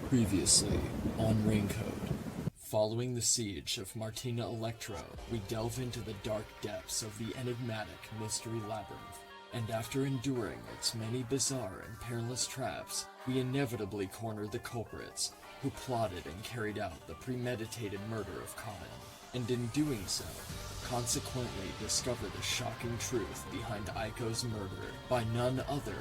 Previously on Raincoat. Following the siege of Martina Electro, we delve into the dark depths of the enigmatic Mystery Labyrinth, and after enduring its many bizarre and perilous traps, we inevitably corner the culprits who plotted and carried out the premeditated murder of Colin, and in doing so, consequently discover the shocking truth behind Aiko's murder by none other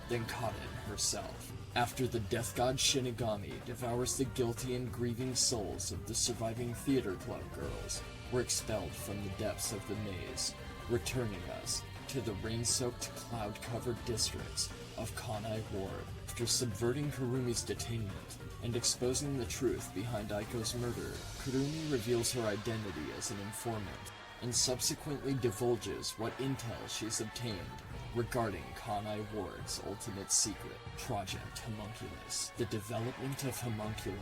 than Colin herself. After the death god Shinigami devours the guilty and grieving souls of the surviving theater club girls, we're expelled from the depths of the maze, returning us to the rain-soaked, cloud-covered districts of Kanai Ward. After subverting Kurumi's detainment and exposing the truth behind Aiko's murder, Kurumi reveals her identity as an informant and subsequently divulges what intel she's obtained regarding Kanai Ward's ultimate secret, Project Homunculus, the development of homunculi,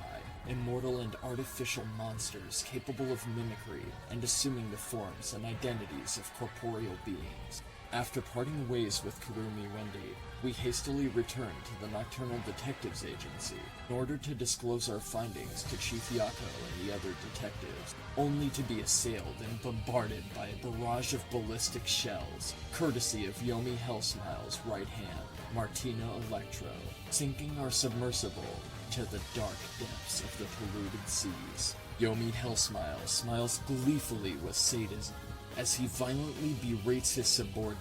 immortal and artificial monsters capable of mimicry and assuming the forms and identities of corporeal beings. After parting ways with Kurumi Wendy, we hastily return to the Nocturnal Detectives Agency in order to disclose our findings to Chief Yako and the other detectives, only to be assailed and bombarded by a barrage of ballistic shells, courtesy of Yomi Hellsmile's right hand, Martina Electro, sinking our submersible to the dark depths of the polluted seas. Yomi Hellsmile smiles gleefully with sadism as he violently berates his subordinate,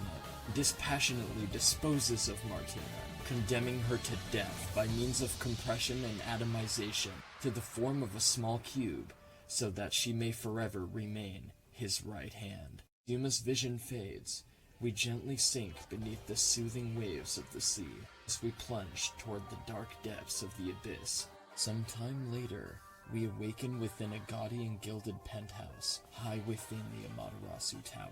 dispassionately disposes of Martina, condemning her to death by means of compression and atomization to the form of a small cube, so that she may forever remain his right hand. Yuma's vision fades. We gently sink beneath the soothing waves of the sea as we plunge toward the dark depths of the abyss. Sometime later, we awaken within a gaudy and gilded penthouse, high within the Amaterasu Tower,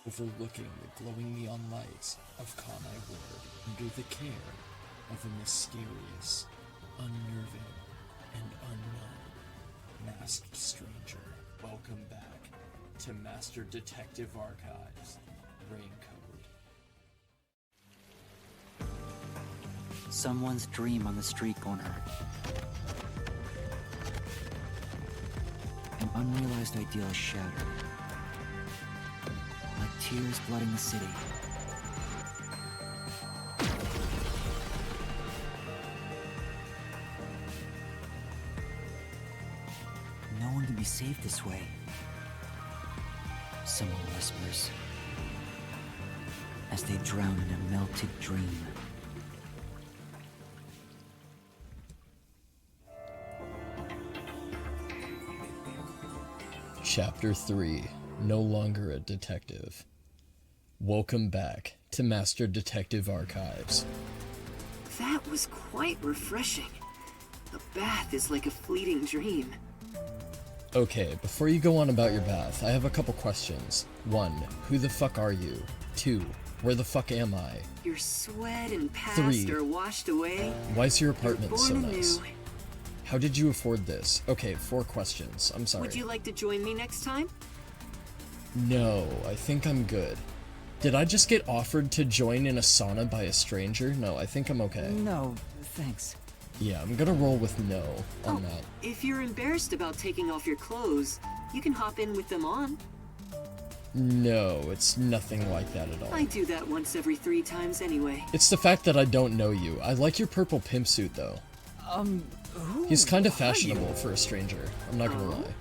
overlooking the glowing neon lights of Kanai Ward, under the care of a mysterious, unnerving, and unknown masked stranger. Welcome back to Master Detective Archives, Raincoat. Someone's dream on the street corner. An unrealized ideal is shattered. Like tears flooding the city. No one can be saved this way. Someone whispers as they drown in a melted dream. Chapter 3. No longer a detective. Welcome back to Master Detective Archives. That was quite refreshing. A bath is like a fleeting dream. Okay, before you go on about your bath, I have a couple questions. 1. Who the fuck are you? 2. Where the fuck am I? Your sweat and past 3. are washed away. Why's your apartment so Born nice? anew. How did you afford this? Okay, 4 questions. I'm sorry. Would you like to join me next time? No, I think I'm good. Did I just get offered to join in a sauna by a stranger? No, I think I'm okay. No, thanks. Yeah, I'm gonna roll with no on that. If you're embarrassed about taking off your clothes, you can hop in with them on. No, it's nothing like that at all. I do that once every 3 times anyway. It's the fact that I don't know you. I like your purple pimp suit, though. Who He's kind of are fashionable you? for a stranger. I'm not gonna lie.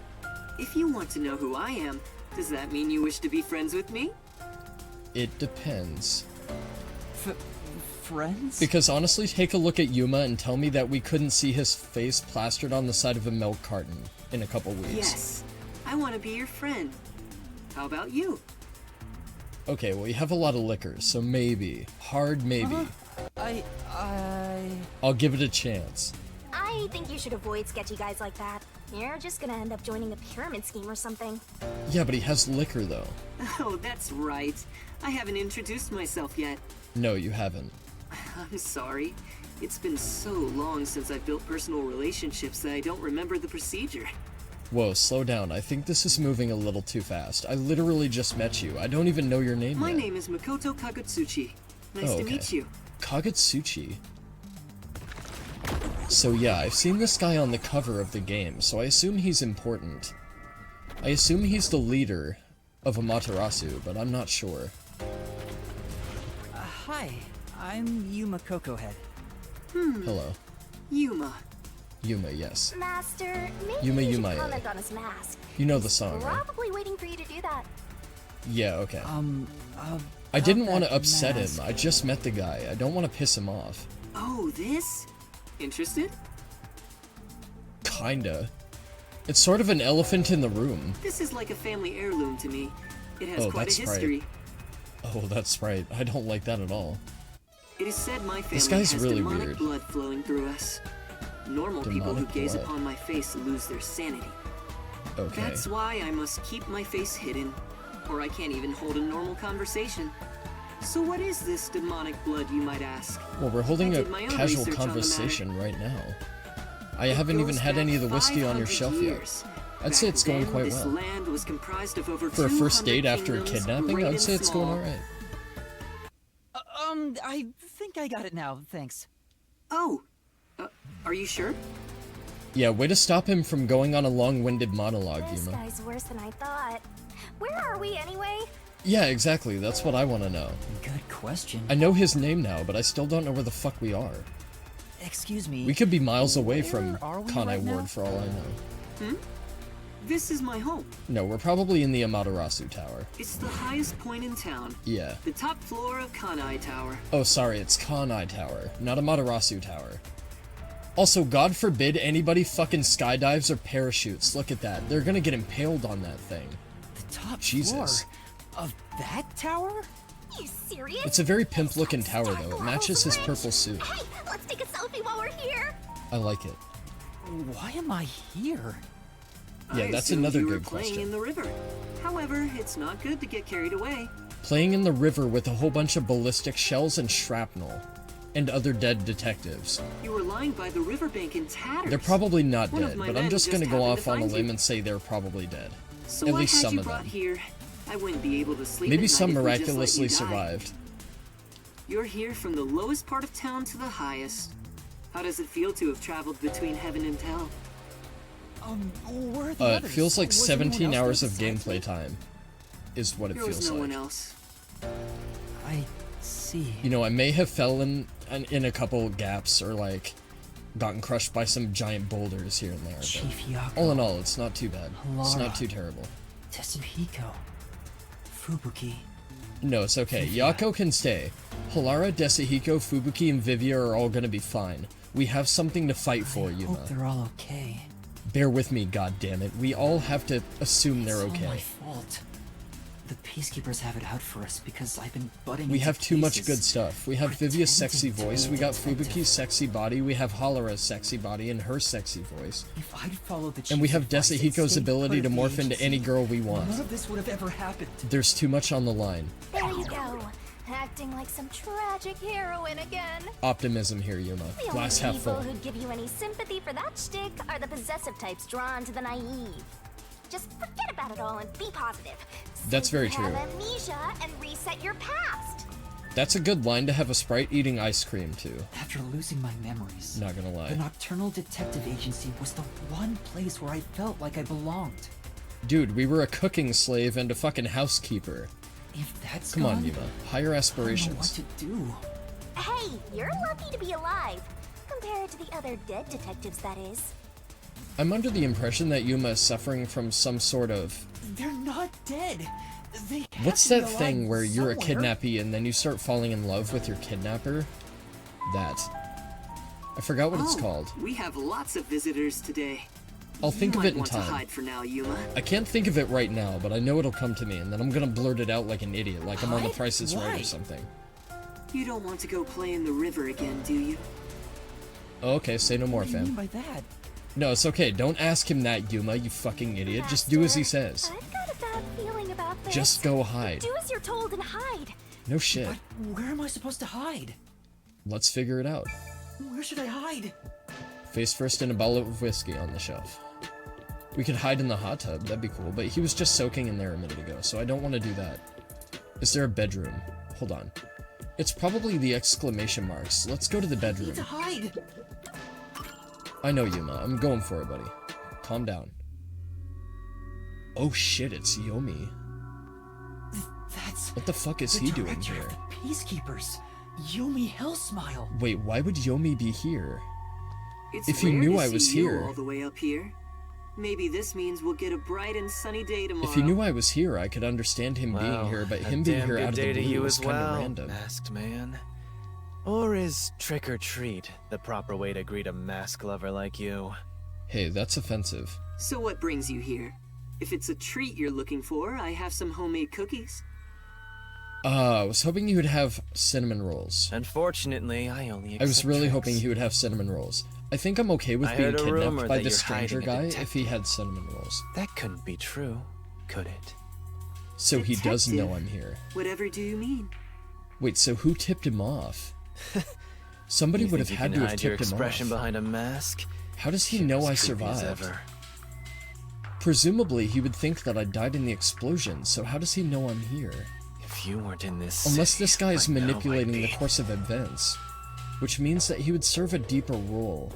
If you want to know who I am, does that mean you wish to be friends with me? It depends. Friends? Because honestly, take a look at Yuma and tell me that we couldn't see his face plastered on the side of a milk carton in a couple weeks. Yes, I want to be your friend. How about you? Okay, well, you have a lot of liquor, so maybe. Hard maybe. I'll give it a chance. I think you should avoid sketchy guys like that. You're just gonna end up joining a pyramid scheme or something. Yeah, but he has liquor, though. Oh, that's right. I haven't introduced myself yet. No, you haven't. I'm sorry. It's been so long since I've built personal relationships that I don't remember the procedure. Whoa, slow down. I think this is moving a little too fast. I literally just met you. I don't even know your name My yet. name is Makoto Kagutsuchi. Nice to meet you. Kagutsuchi? So yeah, I've seen this guy on the cover of the game, so I assume he's important. I assume he's the leader of Amaterasu, but I'm not sure. Hi, I'm Yuma Cocohead. Hello. Yuma. Yuma, yes. Master, maybe Yuma you should Yuma. comment on his mask. You know the song, right? Probably waiting for you to do that. Yeah, okay. I about didn't want to that upset him. mask. I just met the guy. I don't want to piss him off. Oh, this? Interested? Kinda. It's sort of an elephant in the room. This is like a family heirloom to me. It has Oh, quite a that's right. history. Oh, that's right. I don't like that at all. It is said my family This guy's has really demonic weird. blood flowing through us. Normal people who Demonic gaze blood. upon my face lose their sanity. Okay. That's why I must keep my face hidden, or I can't even hold a normal conversation. So what is this demonic blood, you might ask? Well, we're holding I a did my own casual research on the conversation right now. I It haven't even goes had any of the back whiskey on your 500 shelf years. yet. I'd say Back it's going then, quite this well. land was comprised of over For a first 200 date after a kingdoms, kidnapping, great I'd and say it's going small. alright. I think I got it now, thanks. Oh, are you sure? Yeah, way to stop him from going on a long-winded monologue, This Yuma. guy's worse than I thought. Where are we anyway? Yeah, exactly. That's what I want to know. Good question. I know his name now, but I still don't know where the fuck we are. Excuse me. We could be miles away Where from are we Kanai right now? Ward for all I know. This is my home. No, we're probably in the Amaterasu Tower. It's the highest point in town. Yeah. The top floor of Kanai Tower. Oh, sorry, it's Kanai Tower, not Amaterasu Tower. Also, God forbid anybody fucking skydives or parachutes. Look at that. They're gonna get impaled on that thing. The top Jesus. floor of that tower? You serious? It's a very pimp-looking tower, Dark though. It levels matches his range. purple suit. Hey, let's take a selfie while we're here. I like it. Why am I here? Yeah, I that's assumed another you were good playing question. in the river. However, it's not good to get carried away. Playing in the river with a whole bunch of ballistic shells and shrapnel. And other dead detectives. You were lying by the riverbank in tatters. They're probably not One of dead, my but I'm men just gonna just go happened off to on a find limb you. and say they're probably dead. So At I least had some you of brought them. here. I wouldn't be able to sleep. Maybe at some night if we just let miraculously you die. survived. You're here from the lowest part of town to the highest. How does it feel to have traveled between heaven and hell? Where are the It others? feels like Was anyone 17 else hours there of besides me? gameplay time. Is what it There was feels no like. one else. I see. You know, I may have fallen in a couple gaps or like gotten crushed by some giant boulders here and there, but Chief Yako, all in all, it's not too bad. It's Lara. not too terrible. Tetsuhiko, Fubuki. No, it's okay. Vivia. Yako can stay. Halara, Desahiko, Fubuki, and Vivia are all gonna be fine. We have something to fight for, I Yuma. hope they're all okay. Bear with me, goddammit. We all have to assume they're It's all my okay. fault. The peacekeepers have it out for us because I've been butting We into have too much cases. good stuff. We have Vivia's sexy Pretending voice, to we be got detective. Fubuki's sexy body, we have Halara's sexy body and her sexy voice. If I'd followed the And we chief's have advice and Desahiko's stayed ability put to at the morph into agency, any girl we want. none of this would have ever happened. There's too much on the line. There you go. Acting like some tragic heroine again. Optimism here, Yuma. The Glass only half people full. who'd give you any sympathy for that shtick are the possessive types drawn to the naive. Just forget about it all and be positive. That's very You have true. amnesia and reset your past. That's a good line to have a sprite eating ice cream too. After losing my memories, Not gonna the lie. Nocturnal Detective Agency was the one place where I felt like I belonged. Dude, we were a cooking slave and a fucking housekeeper. If that's Come on, gone, Yuma. Higher I don't know what aspirations. to do. Hey, you're lucky to be alive. Compared to the other dead detectives, that is. I'm under the impression that Yuma is suffering from some sort of... They're not dead. They have What's to be that thing alive where you're a somewhere. kidnappee and then you start falling in love with your kidnapper? That. I forgot what it's Oh, called. We have lots of visitors today. I'll think you of might it in want to time. hide for now, Yuma. I can't think of it right now, but I know it'll come to me, and then I'm gonna blurt it out like an idiot, like I'm on The Hide? Price is Right Why? or something. You don't want to go play in the river again, do you? Oh, okay, say no more, What do you mean fam. by that? No, it's okay. Don't ask him that, Yuma, you fucking idiot. Just do as he Master, says. I've got a bad feeling about this. Just go hide. Do as you're told and hide. No shit. But where am I supposed to hide? Let's figure it out. Where should I hide? Face first in a bottle of whiskey on the shelf. We could hide in the hot tub, that'd be cool, but he was just soaking in there a minute ago, so I don't want to do that. Is there a bedroom? Hold on. It's probably the exclamation marks. Let's go to the I bedroom. need to hide. I know, Yuma. I'm going for it, buddy. Calm down. Oh shit, it's Yomi. That's... What the fuck is the he doing director here? of the Peacekeepers. Yomi Hellsmile. Wait, why would Yomi be here? It's If he rare knew to I was see you here. all the way up here. Maybe this means we'll get a bright and sunny day tomorrow. If he knew I was here, I could understand him being here, but him being here out of the blue was kind of random. Masked man. Or is trick or treat the proper way to greet a mask lover like you? Hey, that's offensive. So what brings you here? If it's a treat you're looking for, I have some homemade cookies. I was hoping you would have cinnamon rolls. Unfortunately, I only I was accept really tricks. hoping he would have cinnamon rolls. I think I'm okay with I being heard a rumor kidnapped by that this you're stranger hiding a guy if he had cinnamon rolls. That couldn't be true, could it? So he does know Detective. I'm here. Whatever do you mean? Wait, so who tipped him off? Somebody You would have think you had can to have hide your tipped him expression off. behind a mask? How does he You're know I as creepy as survived? ever. Presumably, he would think that I died in the explosion, so how does he know I'm here? If you weren't in this Unless city, this guy is by now I'd manipulating the be. course of events, which means that he would serve a deeper role.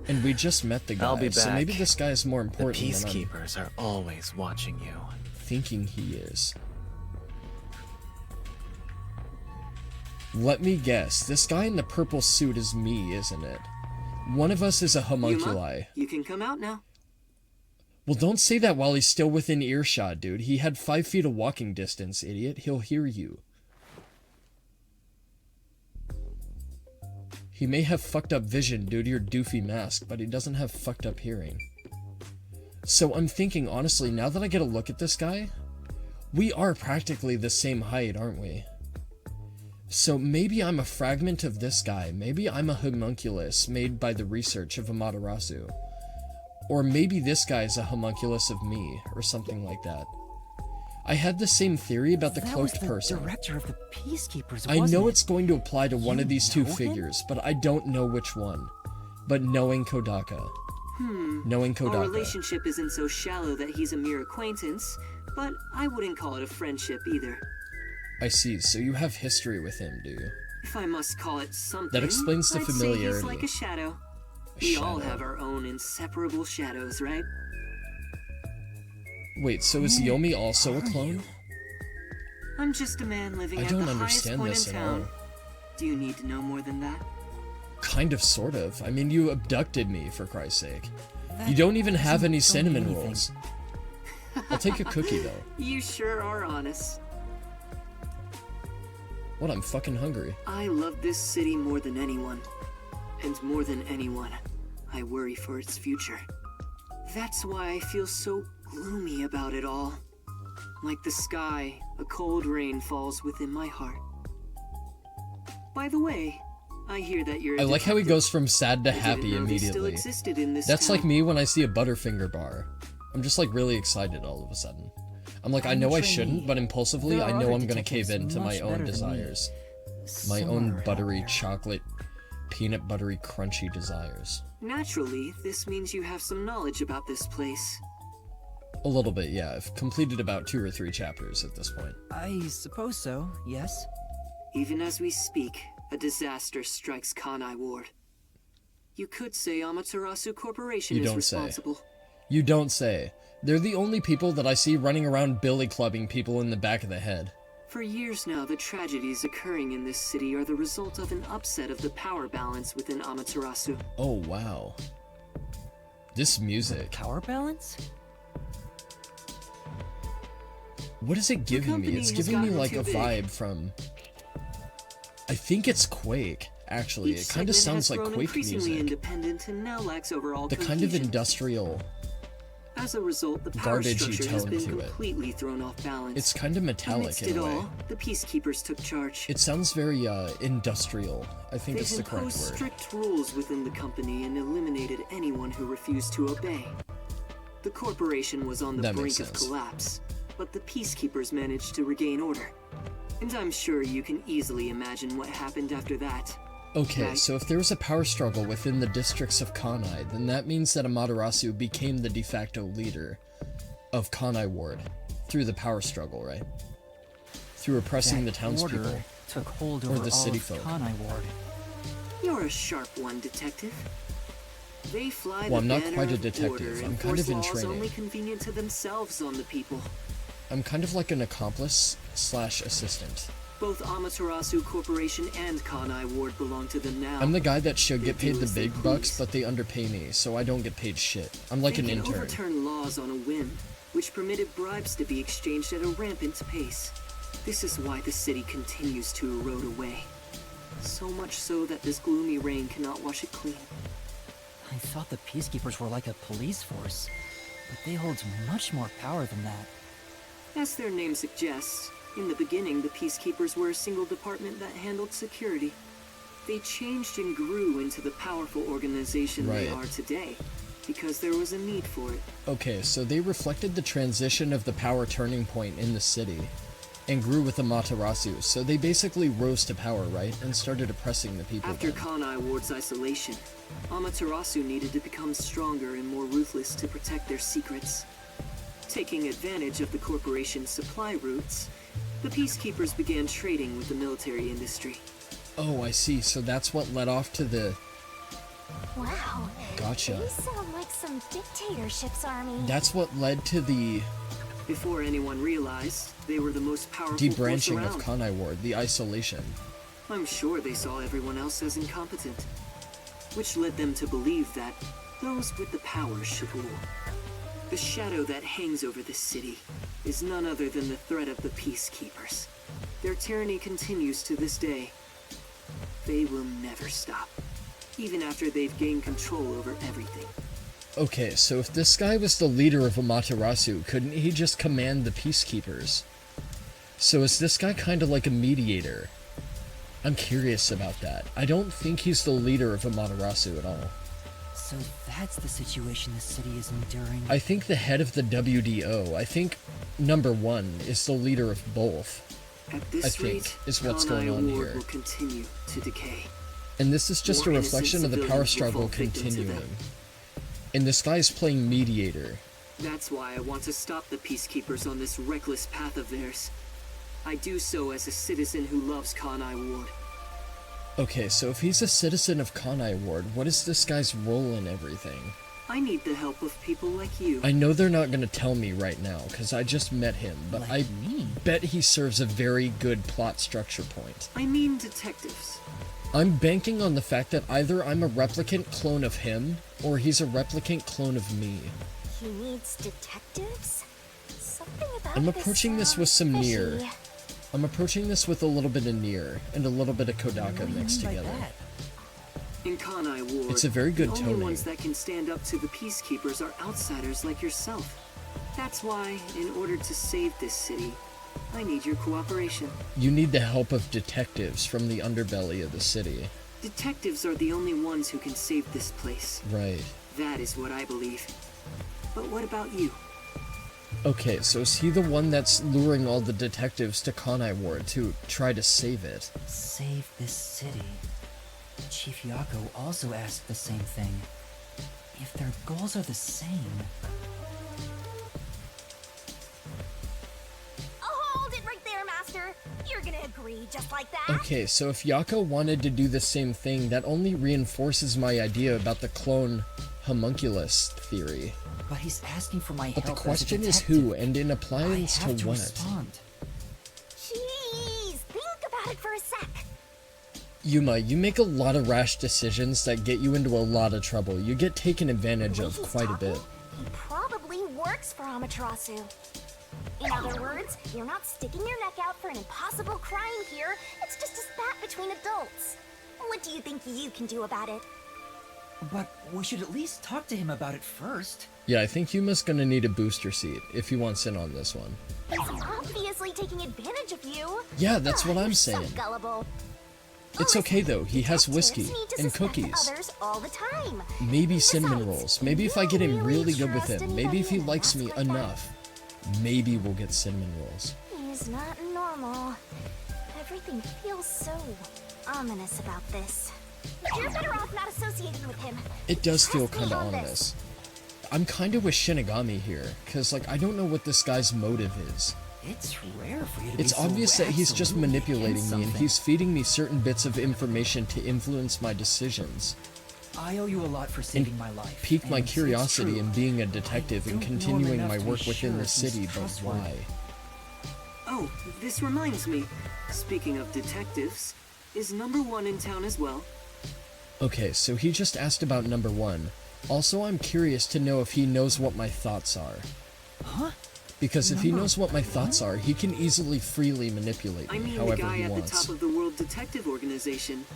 And we just met the guy, I'll be so back. maybe this guy is more The important than I'm peacekeepers are always watching you. thinking he is. Let me guess, this guy in the purple suit is me, isn't it? One of us is a homunculi. Yuma, you can come out now. Well, don't say that while he's still within earshot, dude. He had 5 feet of walking distance, idiot. He'll hear you. He may have fucked up vision due to your doofy mask, but he doesn't have fucked up hearing. So I'm thinking, honestly, now that I get a look at this guy, we are practically the same height, aren't we? So maybe I'm a fragment of this guy. Maybe I'm a homunculus made by the research of Amaterasu. Or maybe this guy is a homunculus of me, or something like that. I had the same theory about the That was cloaked the person. director of the Peacekeepers, I wasn't know it? it's going to apply to one You of these two know him? figures, but I don't know which one. But knowing Kodaka. Knowing Our Kodaka. relationship isn't so shallow that he's a mere acquaintance, but I wouldn't call it a friendship either. I see, so you have history with him, do you? If I must call it something, That explains the I'd say he's familiarity. like a shadow. A We all shadow. have our own inseparable shadows, right? Wait, so is Yomi also a clone? I'm just a man living I at don't the highest understand point this in at town. all. Do you need to know more than that? Kind of, sort of. I mean, you abducted me, for Christ's sake. That You don't even have doesn't any tell me cinnamon anything. rolls. I'll take a cookie, though. You sure are honest. What, I'm fucking hungry. I love this city more than anyone. And more than anyone, I worry for its future. That's why I feel so gloomy about it all. Like the sky, a cold rain falls within my heart. By the way, I hear that you're a I like how he detective. goes from sad to I didn't happy know they still immediately. existed in this That's town. like me when I see a Butterfinger bar. I'm just like really excited all of a sudden. I'm like, I know I shouldn't, but impulsively There I are know other I'm gonna cave detectives in to my much own better than me. desires. My Somewhere own around buttery, there. chocolate, peanut buttery, crunchy desires. Naturally, this means you have some knowledge about this place. A little bit, yeah. I've completed about 2 or 3 chapters at this point. I suppose so, yes. Even as we speak, a disaster strikes Kanai Ward. You could say Amaterasu Corporation You is don't say. responsible. You don't say. They're the only people that I see running around billy clubbing people in the back of the head. For years now, the tragedies occurring in this city are the result of an upset of the power balance within Amaterasu. Oh, wow. This music. Power balance? What is it giving me? company It's has giving me gotten like too a big. vibe from... I think it's Quake, actually. Each It kind of segment sounds has like grown Quake increasingly music. independent and now lacks overall The kind of cohesion. industrial... As a result, the power garbagey structure has tone been to it. completely thrown off balance. It's kind of metallic Amidst in it a way. all, the peacekeepers took charge. It sounds very, industrial. I think They've it's the correct imposed word. strict rules within the company and eliminated anyone who refused to obey. The corporation was on the That brink makes of sense. collapse, but the peacekeepers managed to regain order. And I'm sure you can easily imagine what happened after that. Okay, Right. so if there was a power struggle within the districts of Kanai, then that means that Amaterasu became the de facto leader of Kanai Ward through the power struggle, right? Through oppressing the That townspeople. order took hold Or over the all city of folk. Kanai Ward. You're a sharp one, detective. They fly Well, I'm the not banner quite a of detective. order I'm and kind force of in laws training. only convenient to themselves on the people. I'm kind of like an accomplice slash assistant. Both Amaterasu Corporation and Kanai Ward belong to them now. I'm the guy that should get They paid do the as they big bucks, please. but they underpay me, so I don't get paid shit. I'm like They an can intern. overturn laws on a whim, which permitted bribes to be exchanged at a rampant pace. This is why the city continues to erode away. So much so that this gloomy rain cannot wash it clean. I thought the Peacekeepers were like a police force, but they hold much more power than that. As their name suggests, in the beginning the Peacekeepers were a single department that handled security. They changed and grew into the powerful organization they Right. are today, because there was a need for it. Okay, so they reflected the transition of the power turning point in the city, and grew with Amaterasu, so they basically rose to power, right? And started oppressing the people After then. Kanai Ward's isolation, Amaterasu needed to become stronger and more ruthless to protect their secrets. Taking advantage of the corporation's supply routes, the Peacekeepers began trading with the military industry. Oh, I see, so that's what led off to the... Wow. Gotcha. They sound like some dictatorship's army. That's what led to the Before anyone realized, they were the most powerful force debranching of around. Kanai Ward, the isolation. I'm sure they saw everyone else as incompetent, which led them to believe that those with the power should rule. The shadow that hangs over this city is none other than the threat of the Peacekeepers. Their tyranny continues to this day. They will never stop, even after they've gained control over everything. Okay, so if this guy was the leader of Amaterasu, couldn't he just command the Peacekeepers? So is this guy kind of like a mediator? I'm curious about that. I don't think he's the leader of Amaterasu at all. So that's the situation the city is enduring. I think the head of the WDO, I think number one, is the leader of both. At this I think, rate, is what's Kanai going on Ward here. will continue to decay. And this is just a More innocent reflection of the power civilians will struggle fall victim to continuing. them. And this guy's playing mediator. That's why I want to stop the Peacekeepers on this reckless path of theirs. I do so as a citizen who loves Kanai Ward. Okay, so if he's a citizen of Kanai Ward, what is this guy's role in everything? I need the help of people like you. I know they're not gonna tell me right now, because I just met him, but Like I me? bet he serves a very good plot structure point. I mean detectives. I'm banking on the fact that either I'm a replicant clone of him, or he's a replicant clone of me. He needs detectives? Something about I'm approaching this with some fishy. Nier. I'm approaching this with a little bit of Nier, and a little bit of What do Kodaka you mixed mean by together. that? In Kanai Ward, It's a very good the only toning. ones that can stand up to the Peacekeepers are outsiders like yourself. That's why, in order to save this city, I need your cooperation. You need the help of detectives from the underbelly of the city. Detectives are the only ones who can save this place. Right. That is what I believe. But what about you? Okay, so is he the one that's luring all the detectives to Kanai Ward to try to save it? Save this city. Chief Yako also asked the same thing. If their goals are the same... Hold it right there, Master. You're gonna agree just like that? Okay, so if Yako wanted to do the same thing, that only reinforces my idea about the clone homunculus theory. But he's asking for my But help the as a question is detective. who, and in I appliance have to to what? respond. Jeez, think about it for a sec. Yuma, you make a lot of rash decisions that get you into a lot of trouble. You get taken advantage The way of he's quite a talking, bit. He probably works for Amaterasu. In other words, you're not sticking your neck out for an impossible crime here. It's just a spat between adults. What do you think you can do about it? But we should at least talk to him about it first. Yeah, I think Yuma's gonna need a booster seat if he wants in on this one. He's obviously taking advantage of you. Yeah, that's what I'm You're so saying. gullible. It's okay though, he has whiskey Detectives need to and suspect cookies. Others all the time. Maybe cinnamon Besides, rolls. Maybe if I get in you really good with trust him. Maybe if he anybody in a likes me mask like that? enough. Maybe we'll get cinnamon rolls. He's not normal. Everything feels so ominous about this. You're better off not associating with him. It does feel Trust me kinda on this. ominous. I'm kinda with Shinigami here, cause like I don't know what this guy's motive is. It's rare for you to It's be so obvious that he's just absolutely manipulating against me and something. he's feeding me certain bits of information to influence my decisions. I owe you a lot for saving my life. Piqued my and it's curiosity true. in being a detective I and don't know him continuing enough my to work be within sure the if he's city, but trustworthy. why? Oh, this reminds me. Speaking of detectives, is number 1 in town as well? Okay, so he just asked about number 1. Also, I'm curious to know if he knows what my thoughts are. Huh? Because if he Number knows what my thoughts are, he can easily freely manipulate I me mean the however guy he at the wants. top of the World Detective Organization.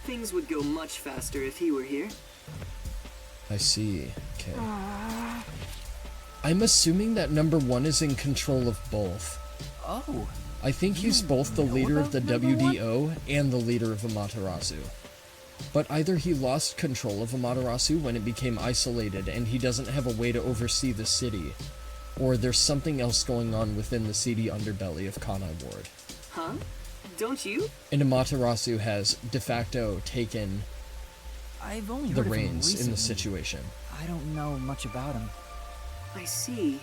Things would go much faster if he were here. I see. Okay. I'm assuming that number 1 is in control of both. Oh. I think he's both the know leader of the about number one? WDO and the leader of Amaterasu. But either he lost control of Amaterasu when it became isolated and he doesn't have a way to oversee the city, or there's something else going on within the seedy underbelly of Kanai Ward. Huh? Don't you? And Amaterasu has de facto taken I've only the heard of him reins in the recently. situation. I don't know much about him. I see.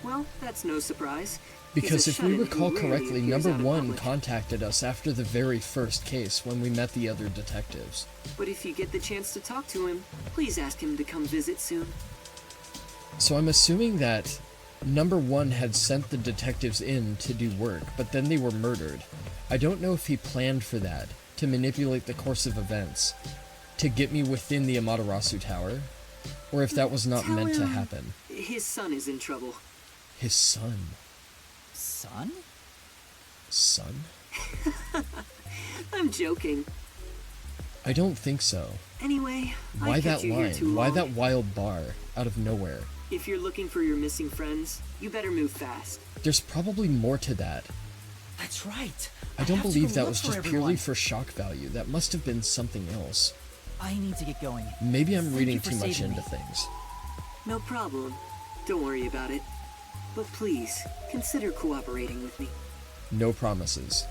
Well, that's no surprise. Because He's if a we shut-in who recall rarely correctly, appears number out in 1 public. contacted us after the very first case when we met the other detectives. But if you get the chance to talk to him, please ask him to come visit soon. So I'm assuming that number 1 had sent the detectives in to do work, but then they were murdered. I don't know if he planned for that, to manipulate the course of events, to get me within the Amaterasu Tower, or if that was not Tell meant to him happen. His son is in trouble. His son. Son? Son? I'm joking. I don't think so. Anyway, I Why kept that you here line? too Why long. that wild bar out of nowhere? If you're looking for your missing friends, you better move fast. There's probably more to that. That's right. I don't have to believe go that look was for just everyone. purely for shock value. That must have been something else. I need to get going. Maybe I'm Thank reading you for too much saving into me. things. No problem. Don't worry about it. But please, consider cooperating with me. No promises.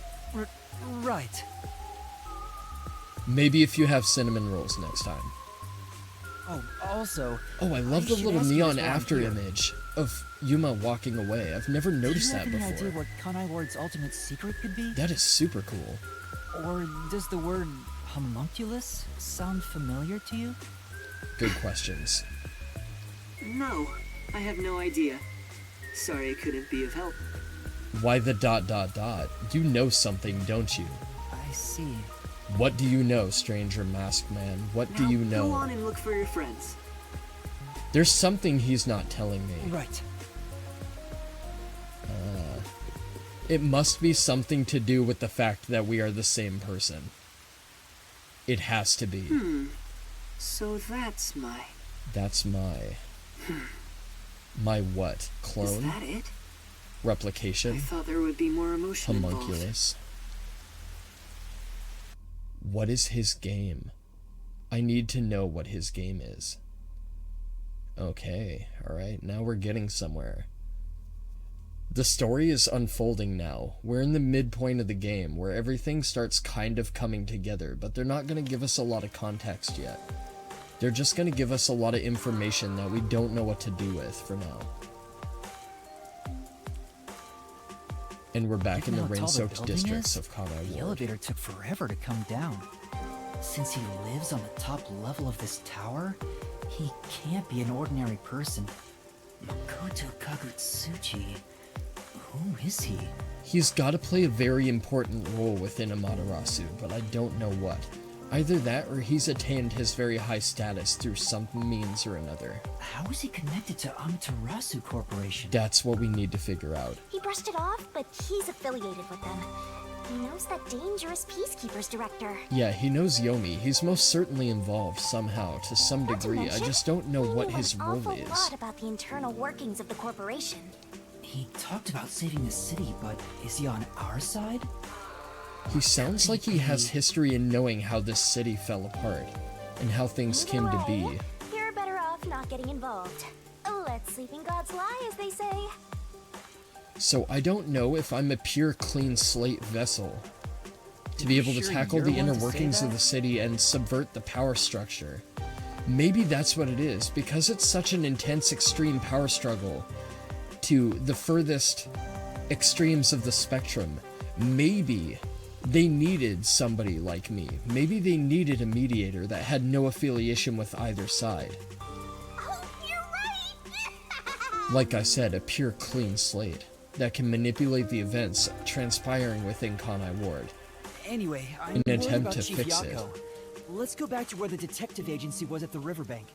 Right. Maybe if you have cinnamon rolls next time. Oh, also, Oh, I love the should little ask you neon this while I'm after here. image of Yuma walking away. I've never do noticed you that have any idea before. what Kanai Ward's ultimate secret could be? That is super cool. Or does the word homunculus sound familiar to you? Good questions. No, I have no idea. Sorry I couldn't be of help. Why the ... You know something, don't you? I see. What do you know, stranger masked man? What do Now, you go on know? and look for your friends. There's something he's not telling me. Right. It must be something to do with the fact that we are the same person. It has to be. So that's my... That's my... My what? Is Clone? that it? I Replication? thought there would be more emotion involved. Homunculus? What is his game? I need to know what his game is. Okay, alright, now we're getting somewhere. The story is unfolding now. We're in the midpoint of the game, where everything starts kind of coming together, but they're not going to give us a lot of context yet. They're just going to give us a lot of information that we don't know what to do with for now. And we're back in Given the how tall the rain-soaked building districts is, of Kanai The Ward. elevator took forever to come down. Since he lives on the top level of this tower, he can't be an ordinary person. Makoto Kagutsuchi. Who is he? He's got to play a very important role within Amaterasu, but I don't know what. Either that or he's attained his very high status through some means or another. How is he connected to Amaterasu Corporation? That's what we need to figure out. He brushed it off, but he's affiliated with them. He knows that dangerous Peacekeepers director. Yeah, he knows Yomi. He's most certainly involved somehow, to some Not to degree. I mention, just don't know he what knew his an role awful is. lot about the internal workings of the corporation. He talked about saving the city, but is he on our side? He sounds like he has history in knowing how this city fell apart, and how things came to be. Either way, you're better off not getting involved. Let sleeping gods lie, as they say. So I don't know if I'm a pure clean slate vessel to be able to Sure tackle you're the one inner to say workings of that? the city and subvert the power structure. Maybe that's what it is, because it's such an intense extreme power struggle to the furthest extremes of the spectrum. Maybe They needed somebody like me. Maybe they needed a mediator that had no affiliation with either side. Oh, you're right! Like I said, a pure clean slate that can manipulate the events transpiring within Kanai Ward. Anyway, I'm In an worried attempt about to Chief fix Yako. Let's go back to where the detective agency was at the riverbank.